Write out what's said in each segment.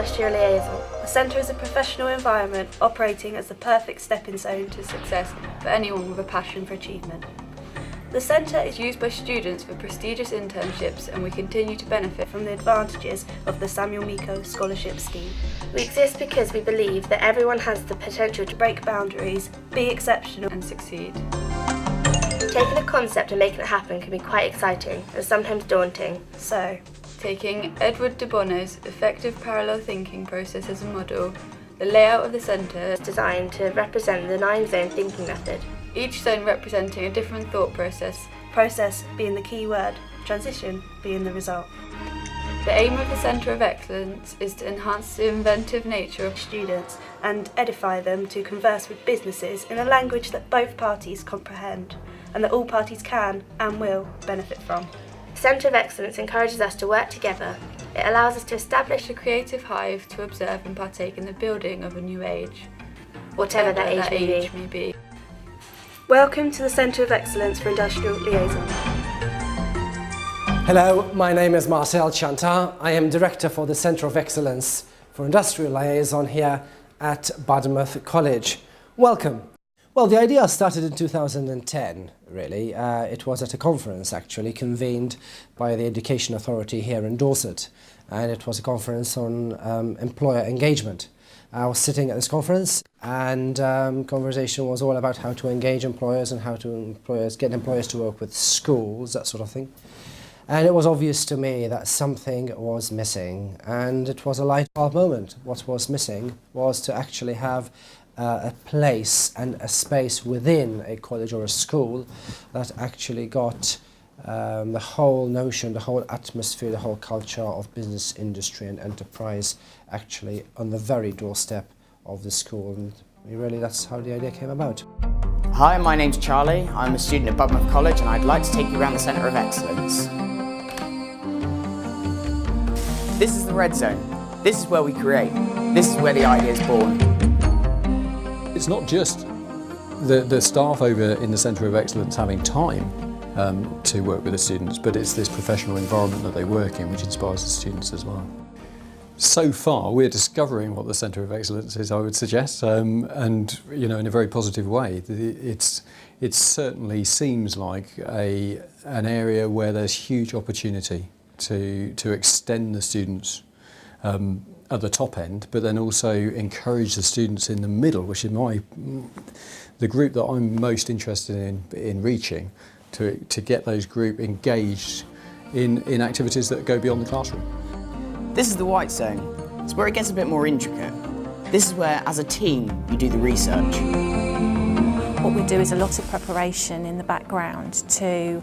Industrial Liaison. The centre is a professional environment operating as the perfect stepping stone to success for anyone with a passion for achievement. The centre is used by students for prestigious internships, and we continue to benefit from the advantages of the Samuel Miko Scholarship Scheme. We exist because we believe that everyone has the potential to Break boundaries, be exceptional and succeed. Taking a concept and making it happen can be quite exciting and sometimes daunting. So, taking Edward de Bono's effective parallel thinking process as a model, the layout of the centre is designed to represent the 9-zone thinking method. Each zone representing a different thought process being the key word, transition being the result. The aim of the Centre of Excellence is to enhance the inventive nature of students and edify them to converse with businesses in a language that both parties comprehend and that all parties can and will benefit from. The Centre of Excellence encourages us to work together. It allows us to establish a creative hive to observe and partake in the building of a new age, whatever that age may be. Welcome to the Centre of Excellence for Industrial Liaison. Hello, my name is Ceil. I am Director for the Centre of Excellence for Industrial Liaison here at Budmouth College. Welcome. Well, the idea started in 2010, really. It was at a conference, actually, convened by the Education Authority here in Dorset. And it was a conference on employer engagement. I was sitting at this conference, and conversation was all about how to engage employers and how to get employers to work with schools, that sort of thing. And it was obvious to me that something was missing, and it was a light bulb moment. What was missing was to actually have a place and a space within a college or a school that actually got the whole notion, the whole atmosphere, the whole culture of business, industry and enterprise actually on the very doorstep of the school. And really that's how the idea came about. Hi, my name's Charlie. I'm a student at Budmouth College and I'd like to take you around the Centre of Excellence. This is the red zone. This is where we create. This is where the idea is born. It's not just the staff over in the Centre of Excellence having time to work with the students, but it's this professional environment that they work in which inspires the students as well. So far we're discovering what the Centre of Excellence is, I would suggest, and you know, in a very positive way. It certainly seems like an area where there's huge opportunity to extend the students at the top end, but then also encourage the students in the middle, which is the group that I'm most interested in reaching, to get those group engaged in activities that go beyond the classroom. This is the white zone. It's where it gets a bit more intricate. This is where, as a team, you do the research. What we do is a lot of preparation in the background to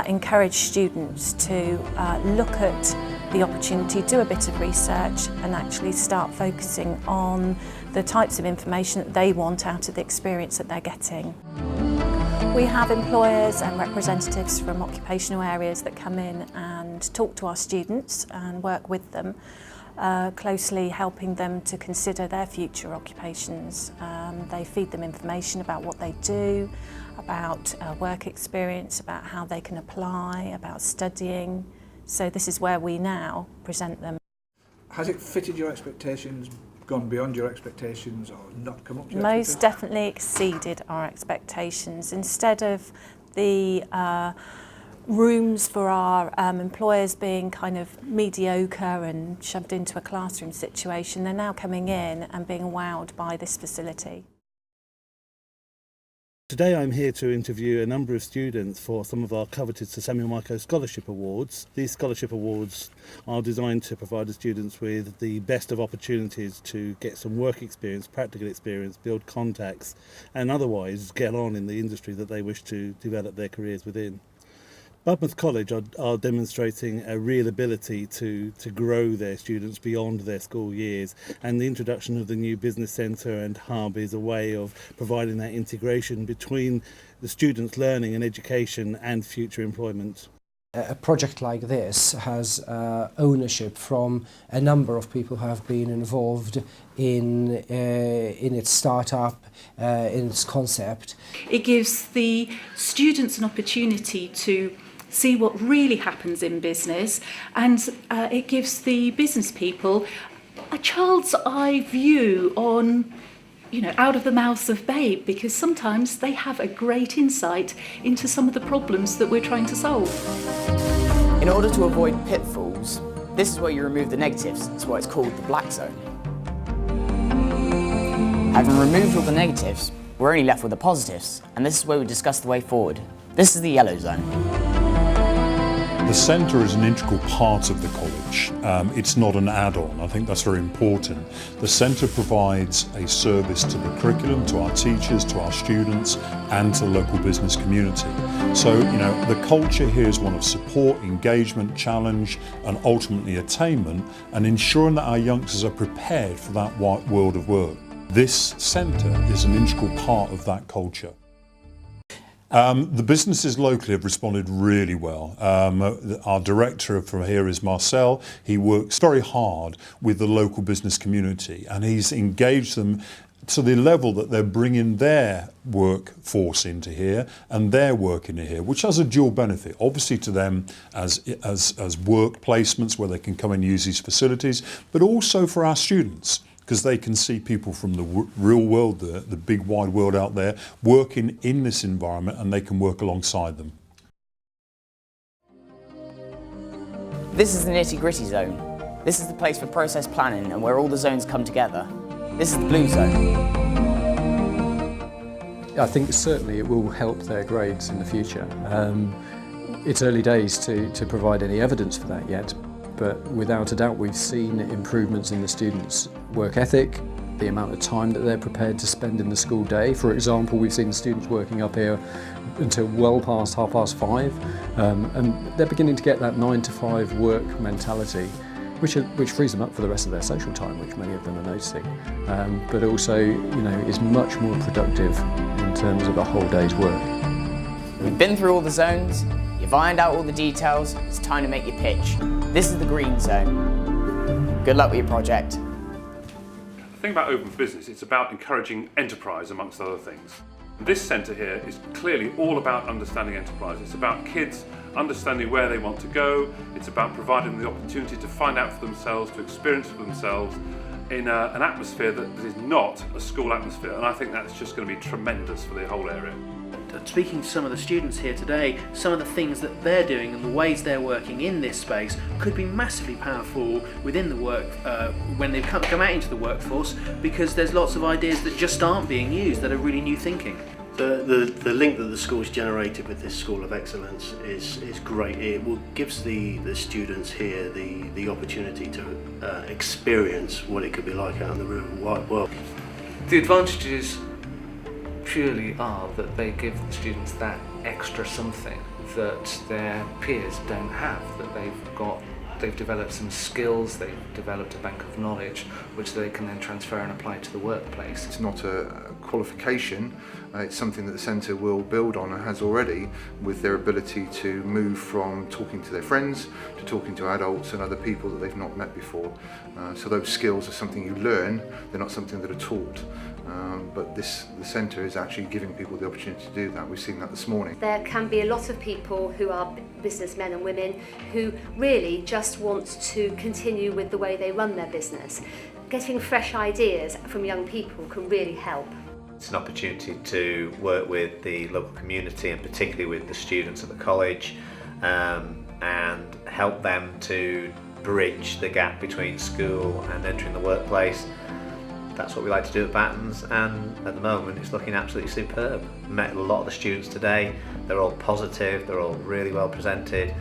encourage students to look at the opportunity, do a bit of research and actually start focusing on the types of information that they want out of the experience that they're getting. We have employers and representatives from occupational areas that come in and talk to our students and work with them, closely helping them to consider their future occupations. They feed them information about what they do, about work experience, about how they can apply, about studying. So this is where we now present them. Has it fitted your expectations, gone beyond your expectations, or not come up to your Most definitely exceeded our expectations. Instead of the rooms for our employers being kind of mediocre and shoved into a classroom situation, they're now coming in and being wowed by this facility. Today I'm here to interview a number of students for some of our coveted Sir Samuel Miko Scholarship Awards. These scholarship awards are designed to provide the students with the best of opportunities to get some work experience, practical experience, build contacts and otherwise get on in the industry that they wish to develop their careers within. Budmouth College are demonstrating a real ability to grow their students beyond their school years, and the introduction of the new business centre and hub is a way of providing that integration between the students' learning and education and future employment. A project like this has ownership from a number of people who have been involved in its startup, in its concept. It gives the students an opportunity to see what really happens in business, and it gives the business people a child's eye view on, out of the mouth of babe, because sometimes they have a great insight into some of the problems that we're trying to solve. In order to avoid pitfalls, this is where you remove the negatives. That's why it's called the black zone. Having removed all the negatives, we're only left with the positives, and this is where we discuss the way forward. This is the yellow zone. The centre is an integral part of the college. It's not an add-on. I think that's very important. The centre provides a service to the curriculum, to our teachers, to our students, and to the local business community. So, the culture here is one of support, engagement, challenge, and ultimately attainment, and ensuring that our youngsters are prepared for that world of work. This centre is an integral part of that culture. The businesses locally have responded really well. Our director from here is Ceil. He works very hard with the local business community, and he's engaged them to the level that they're bringing their workforce into here and their work into here, which has a dual benefit, obviously to them as work placements where they can come and use these facilities, but also for our students, because they can see people from the real world, the big wide world out there, working in this environment, and they can work alongside them. This is the nitty-gritty zone. This is the place for process planning and where all the zones come together. This is the blue zone. I think certainly it will help their grades in the future. It's early days to provide any evidence for that yet, but without a doubt we've seen improvements in the students' work ethic, the amount of time that they're prepared to spend in the school day. For example, we've seen students working up here until well past 5:30, and they're beginning to get that 9 to 5 work mentality, which frees them up for the rest of their social time, which many of them are noticing, but also is much more productive in terms of a whole day's work. We've been through all the zones, you've ironed out all the details, it's time to make your pitch. This is the green zone. Good luck with your project. The thing about Open for Business, it's about encouraging enterprise amongst other things. This centre here is clearly all about understanding enterprise. It's about kids understanding where they want to go. It's about providing them the opportunity to find out for themselves, to experience for themselves in an atmosphere that is not a school atmosphere. And I think that's just going to be tremendous for the whole area. Speaking to some of the students here today, some of the things that they're doing and the ways they're working in this space could be massively powerful within the work when they come out into the workforce, because there's lots of ideas that just aren't being used that are really new thinking. The link that the school's generated with this School of Excellence is great. It gives the students here the opportunity to experience what it could be like out in the real wide world. The advantages purely are that they give the students that extra something that their peers don't have, that they've developed some skills, they've developed a bank of knowledge which they can then transfer and apply to the workplace. It's not a qualification, it's something that the centre will build on and has already, with their ability to move from talking to their friends to talking to adults and other people that they've not met before. So those skills are something you learn, they're not something that are taught. But the centre is actually giving people the opportunity to do that. We've seen that this morning. There can be a lot of people who are businessmen and women who really just want to continue with the way they run their business. Getting fresh ideas from young people can really help. It's an opportunity to work with the local community and particularly with the students at the college and help them to bridge the gap between school and entering the workplace. That's what we like to do at Battens, and at the moment it's looking absolutely superb. Met a lot of the students today, they're all positive, they're all really well presented,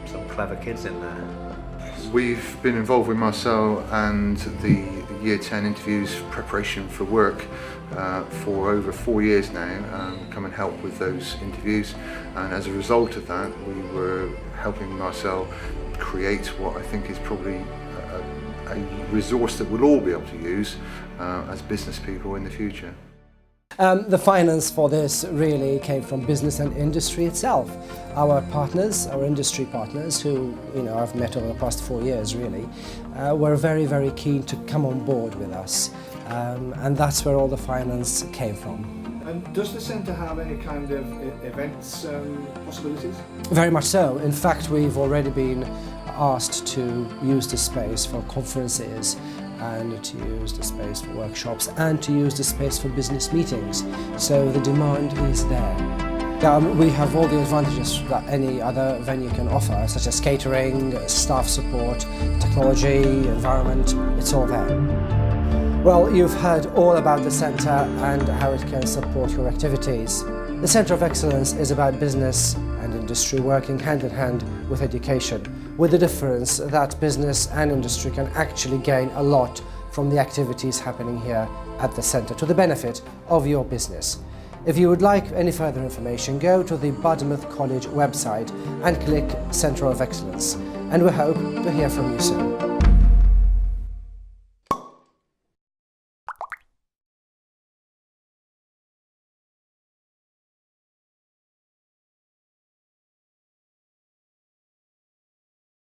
some clever kids in there. We've been involved with Ceil and the Year 10 interviews preparation for work for over 4 years now, come and help with those interviews, and as a result of that we were helping Ceil create what I think is probably a resource that we'll all be able to use as business people in the future. The finance for this really came from business and industry itself. Our partners, our industry partners, who I've met over the past 4 years really, were very, very keen to come on board with us, and that's where all the finance came from. And does the centre have any kind of events possibilities? Very much so. In fact, we've already been asked to use the space for conferences and to use the space for workshops and to use the space for business meetings. So the demand is there. We have all the advantages that any other venue can offer, such as catering, staff support, technology, environment, it's all there. Well, you've heard all about the centre and how it can support your activities. The Centre of Excellence is about business and industry working hand in hand with education, with the difference that business and industry can actually gain a lot from the activities happening here at the centre to the benefit of your business. If you would like any further information, go to the Budmouth College website and click Centre of Excellence, and we hope to hear from you soon.